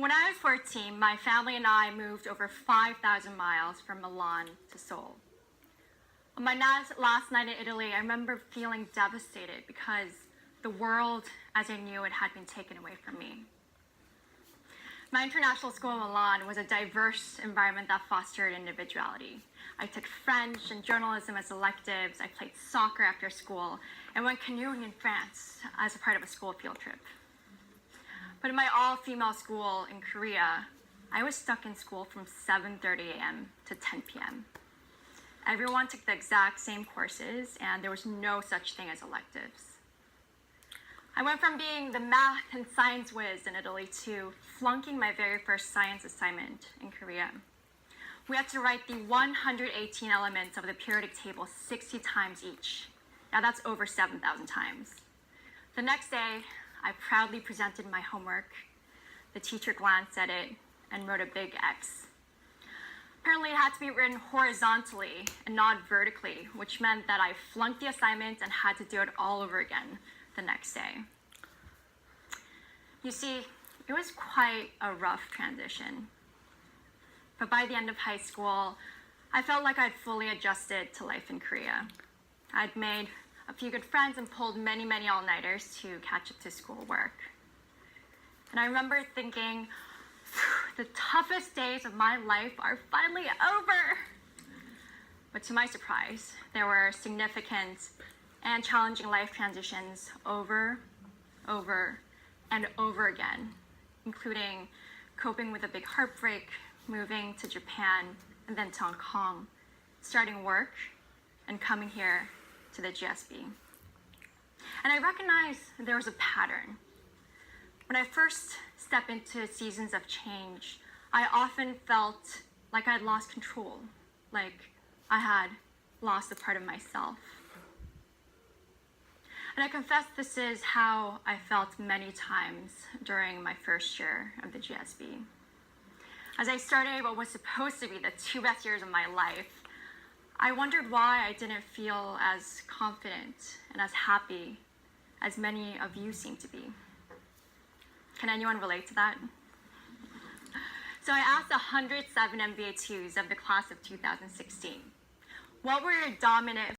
When I was 14, my family and I moved over 5,000 miles from Milan to Seoul. On my last night in Italy, I remember feeling devastated because the world as I knew it had been taken away from me. My international school in Milan was a diverse environment that fostered individuality. I took French and journalism as electives, I played soccer after school, and went canoeing in France as a part of a school field trip. But in my all-female school in Korea, I was stuck in school from 7:30 a.m. to 10 p.m. Everyone took the exact same courses, and there was no such thing as electives. I went from being the math and science whiz in Italy to flunking my very first science assignment in Korea. We had to write the 118 elements of the periodic table 60 times each. Now that's over 7,000 times. The next day, I proudly presented my homework. The teacher glanced at it and wrote a big X. Apparently it had to be written horizontally and not vertically, which meant that I flunked the assignment and had to do it all over again the next day. You see, it was quite a rough transition. But by the end of high school, I felt like I'd fully adjusted to life in Korea. I'd made a few good friends and pulled many, many all-nighters to catch up to schoolwork. And I remember thinking, the toughest days of my life are finally over. But to my surprise, there were significant and challenging life transitions over, and over again, including coping with a big heartbreak, moving to Japan, and then to Hong Kong, starting work, and coming here to the GSB. And I recognized there was a pattern. When I first stepped into seasons of change, I often felt like I'd lost control, like I had lost a part of myself. And I confess this is how I felt many times during my first year of the GSB. As I started what was supposed to be the 2 best years of my life, I wondered why I didn't feel as confident and as happy as many of you seem to be. Can anyone relate to that? So I asked 107 MBA2s of the class of 2016, what were your dominant